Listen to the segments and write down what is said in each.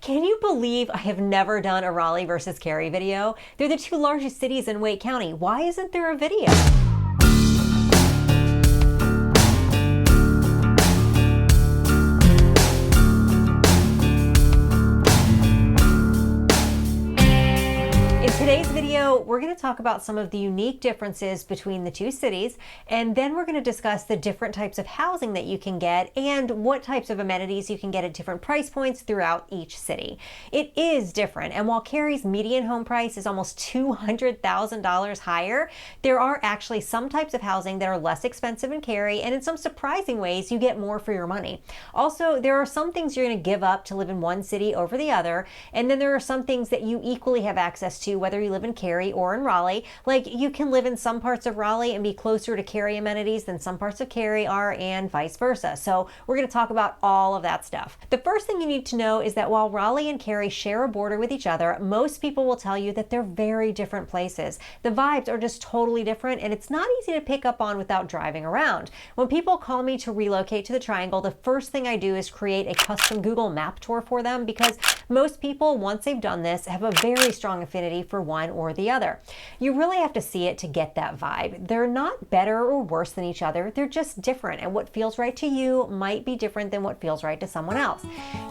Can you believe I have never done a Raleigh versus Cary video? They're the two largest cities in Wake County. Why isn't there a video? In today's video, we're going to talk about some of the unique differences between the two cities, and then we're going to discuss the different types of housing that you can get and what types of amenities you can get at different price points throughout each city. It is different, and while Cary's median home price is almost $200,000 higher, there are actually some types of housing that are less expensive in Cary, and in some surprising ways, you get more for your money. Also, there are some things you're going to give up to live in one city over the other, and then there are some things that you equally have access to, whether you live in Cary or in Raleigh. Like, you can live in some parts of Raleigh and be closer to Cary amenities than some parts of Cary are, and vice versa. So we're going to talk about all of that stuff. The first thing you need to know is that while Raleigh and Cary share a border with each other, most people will tell you that they're very different places. The vibes are just totally different, and it's not easy to pick up on without driving around. When people call me to relocate to the Triangle, the first thing I do is create a custom Google map tour for them, because most people, once they've done this, have a very strong affinity for one or the other. You really have to see it to get that vibe. They're not better or worse than each other, they're just different, and what feels right to you might be different than what feels right to someone else.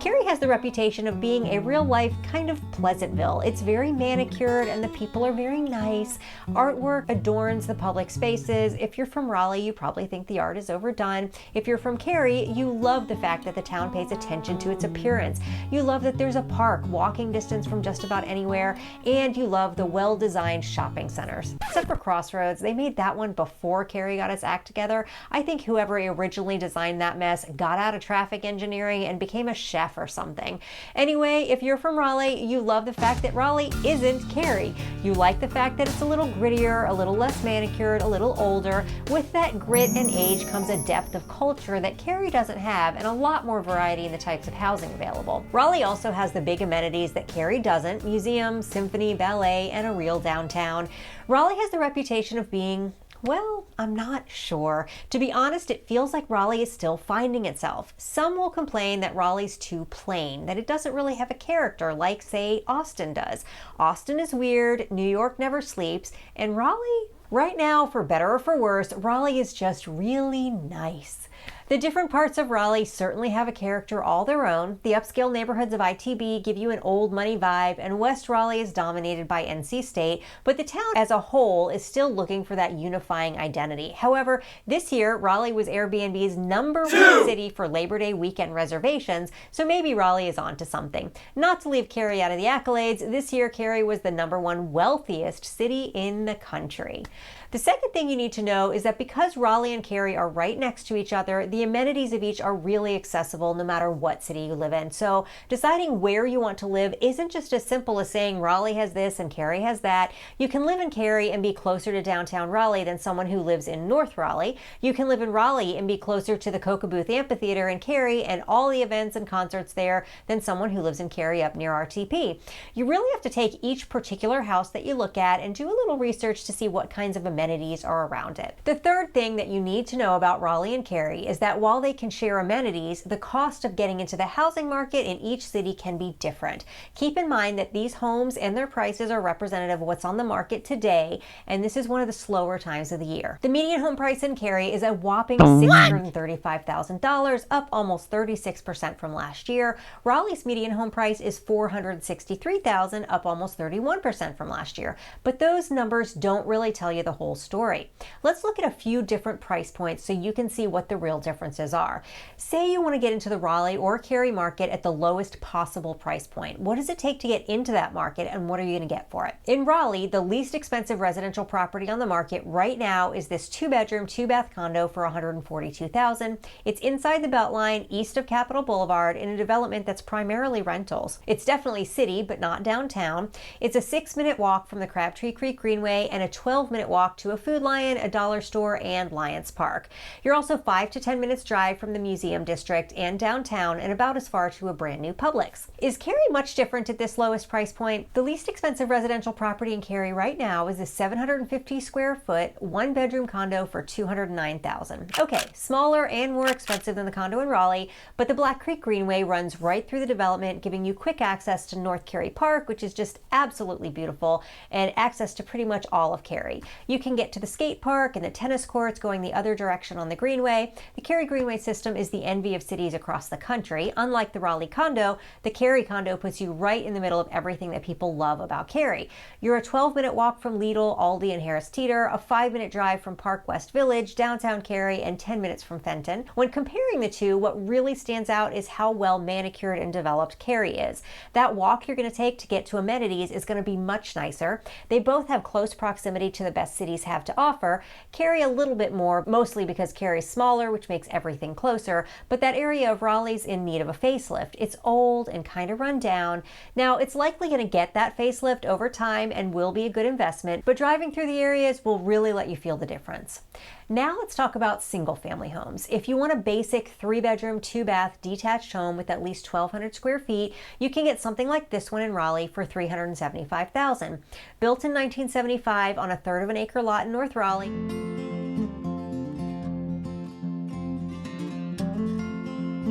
Cary has the reputation of being a real-life kind of Pleasantville. It's very manicured and the people are very nice. Artwork adorns the public spaces. If you're from Raleigh, you probably think the art is overdone. If you're from Cary, you love the fact that the town pays attention to its appearance. You love that there's a park walking distance from just about anywhere, and you love the well-designed shopping centers. Except for Crossroads, they made that one before Cary got its act together. I think whoever originally designed that mess got out of traffic engineering and became a chef or something. Anyway, if you're from Raleigh, you love the fact that Raleigh isn't Cary. You like the fact that it's a little grittier, a little less manicured, a little older. With that grit and age comes a depth of culture that Cary doesn't have, and a lot more variety in the types of housing available. Raleigh also has the big amenities that Cary doesn't: museums, symphony, ballet, and a real downtown. Raleigh has the reputation of being, well, I'm not sure. To be honest, it feels like Raleigh is still finding itself. Some will complain that Raleigh's too plain, that it doesn't really have a character like, say, Austin does. Austin is weird, New York never sleeps, and Raleigh, right now, for better or for worse, Raleigh is just really nice. The different parts of Raleigh certainly have a character all their own. The upscale neighborhoods of ITB give you an old money vibe, and West Raleigh is dominated by NC State, but the town as a whole is still looking for that unifying identity. However, this year, Raleigh was Airbnb's #1 city for Labor Day weekend reservations, so maybe Raleigh is on to something. Not to leave Cary out of the accolades, this year Cary was the #1 wealthiest city in the country. The second thing you need to know is that because Raleigh and Cary are right next to each other, the amenities of each are really accessible no matter what city you live in. So deciding where you want to live isn't just as simple as saying Raleigh has this and Cary has that. You can live in Cary and be closer to downtown Raleigh than someone who lives in North Raleigh. You can live in Raleigh and be closer to the Coca-Booth Amphitheater in Cary and all the events and concerts there than someone who lives in Cary up near RTP. You really have to take each particular house that you look at and do a little research to see what kinds of amenities are around it. The third thing that you need to know about Raleigh and Cary is that while they can share amenities, the cost of getting into the housing market in each city can be different. Keep in mind that these homes and their prices are representative of what's on the market today, and this is one of the slower times of the year. The median home price in Cary is a whopping $635,000, up almost 36% from last year. Raleigh's median home price is $463,000, up almost 31% from last year. But those numbers don't really tell you the whole story. Let's look at a few different price points so you can see what the real differences are. Say you want to get into the Raleigh or Cary market at the lowest possible price point. What does it take to get into that market, and what are you going to get for it? In Raleigh, the least expensive residential property on the market right now is this 2-bedroom, 2-bath condo for $142,000. It's inside the Beltline, east of Capitol Boulevard, in a development that's primarily rentals. It's definitely city, but not downtown. It's a 6-minute walk from the Crabtree Creek Greenway and a 12-minute walk to a Food Lion, a dollar store, and Lions Park. You're also 5 to 10 minutes drive from the Museum District and downtown, and about as far to a brand new Publix. Is Cary much different at this lowest price point? The least expensive residential property in Cary right now is a 750 square foot, 1-bedroom condo for $209,000. Okay, smaller and more expensive than the condo in Raleigh, but the Black Creek Greenway runs right through the development, giving you quick access to North Cary Park, which is just absolutely beautiful, and access to pretty much all of Cary. You can get to the skate park and the tennis courts going the other direction on the Greenway. The Cary Greenway system is the envy of cities across the country. Unlike the Raleigh condo, the Cary condo puts you right in the middle of everything that people love about Cary. You're a 12-minute walk from Lidl, Aldi, and Harris Teeter, a 5-minute drive from Park West Village, downtown Cary, and 10 minutes from Fenton. When comparing the two, what really stands out is how well manicured and developed Cary is. That walk you're going to take to get to amenities is going to be much nicer. They both have close proximity to the best cities have to offer. Cary a little bit more, mostly because Cary's smaller, which makes everything closer, but that area of Raleigh's in need of a facelift. It's old and kind of run down. Now, it's likely going to get that facelift over time and will be a good investment, but driving through the areas will really let you feel the difference. Now let's talk about single-family homes. If you want a basic 3-bedroom, 2-bath detached home with at least 1,200 square feet, you can get something like this one in Raleigh for $375,000. Built in 1975 on a 1/3 of an acre lot in North Raleigh.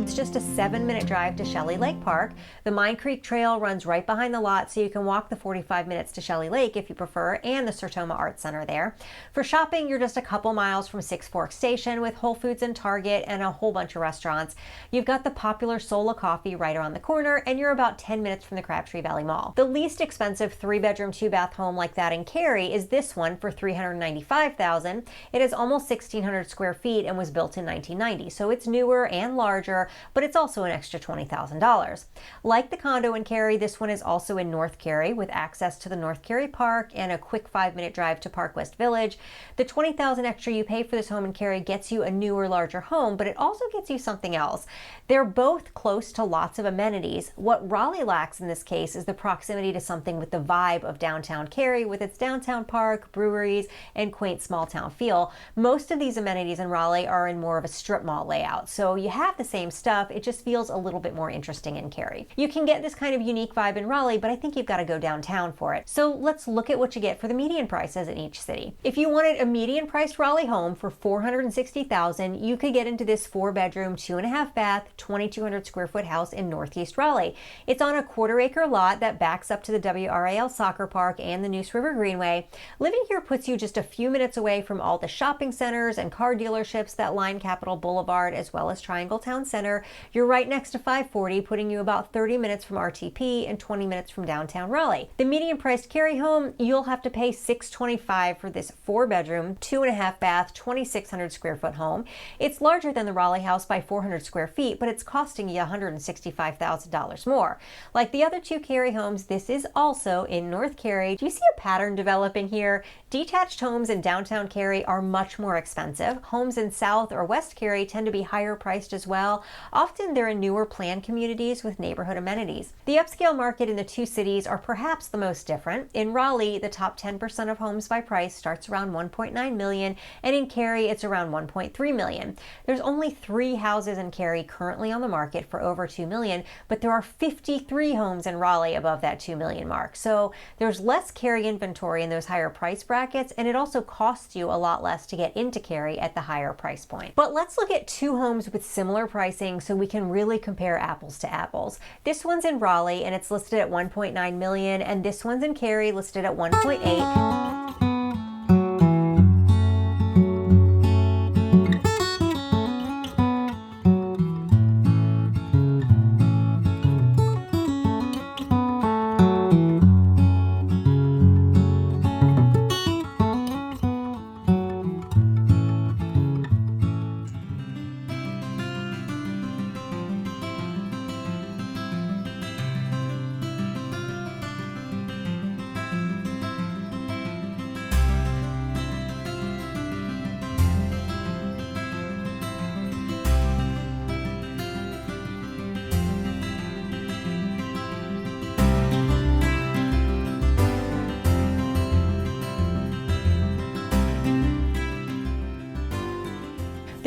It's just a 7-minute drive to Shelley Lake Park. The Mine Creek Trail runs right behind the lot, so you can walk the 45 minutes to Shelley Lake if you prefer, and the Sertoma Arts Center there. For shopping, you're just a couple miles from Six Forks Station with Whole Foods and Target and a whole bunch of restaurants. You've got the popular Sola Coffee right around the corner, and you're about 10 minutes from the Crabtree Valley Mall. The least expensive 3-bedroom, 2-bath home like that in Cary is this one for $395,000. It is almost 1,600 square feet and was built in 1990, so it's newer and larger, but it's also an extra $20,000. Like the condo in Cary, this one is also in North Cary with access to the North Cary Park and a quick 5-minute drive to Park West Village. The $20,000 extra you pay for this home in Cary gets you a newer, larger home, but it also gets you something else. They're both close to lots of amenities. What Raleigh lacks in this case is the proximity to something with the vibe of downtown Cary with its downtown park, breweries, and quaint small town feel. Most of these amenities in Raleigh are in more of a strip mall layout, so you have the same stuff, it just feels a little bit more interesting in Cary. You can get this kind of unique vibe in Raleigh, but I think you've got to go downtown for it. So let's look at what you get for the median prices in each city. If you wanted a median priced Raleigh home for $460,000, you could get into this 4-bedroom, 2.5-bath, 2,200 square foot house in Northeast Raleigh. It's on a 1/4 acre lot that backs up to the WRAL soccer park and the Neuse River Greenway. Living here puts you just a few minutes away from all the shopping centers and car dealerships that line Capitol Boulevard, as well as Triangle Town Center. You're right next to 540, putting you about 30 minutes from RTP and 20 minutes from downtown Raleigh. The median priced Cary home, you'll have to pay $625 for this 4-bedroom, 2.5-bath, 2,600 square foot home. It's larger than the Raleigh house by 400 square feet, but it's costing you $165,000 more. Like the other two Cary homes, this is also in North Cary. Do you see a pattern developing here? Detached homes in downtown Cary are much more expensive. Homes in South or West Cary tend to be higher priced as well. Often they're in newer planned communities with neighborhood amenities. The upscale market in the two cities are perhaps the most different. In Raleigh, the top 10% of homes by price starts around $1.9 million, and in Cary, it's around $1.3 million. There's only 3 houses in Cary currently on the market for over $2 million, but there are 53 homes in Raleigh above that $2 million mark. So there's less Cary inventory in those higher price brackets, and it also costs you a lot less to get into Cary at the higher price point. But let's look at 2 homes with similar pricing so we can really compare apples to apples. This one's in Raleigh and it's listed at $1.9 million, and this one's in Cary listed at $1.8.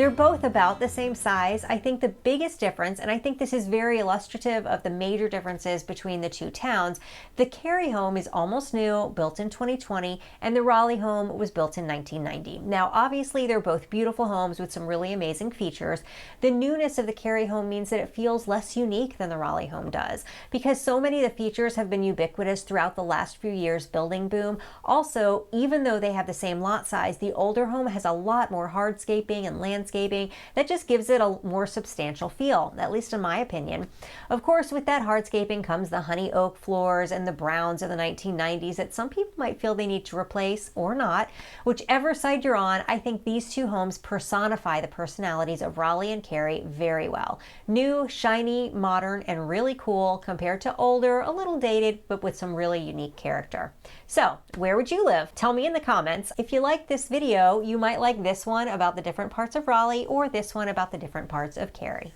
They're both about the same size. I think the biggest difference, and I think this is very illustrative of the major differences between the two towns, the Cary home is almost new, built in 2020, and the Raleigh home was built in 1990. Now, obviously, they're both beautiful homes with some really amazing features. The newness of the Cary home means that it feels less unique than the Raleigh home does, because so many of the features have been ubiquitous throughout the last few years' building boom. Also, even though they have the same lot size, the older home has a lot more hardscaping and landscaping that just gives it a more substantial feel, at least in my opinion. Of course, with that hardscaping comes the honey oak floors and the browns of the 1990s that some people might feel they need to replace or not. Whichever side you're on, I think these two homes personify the personalities of Raleigh and Cary very well. New, shiny, modern, and really cool compared to older, a little dated, but with some really unique character. So, where would you live? Tell me in the comments. If you like this video, you might like this one about the different parts of Raleigh or this one about the different parts of Cary.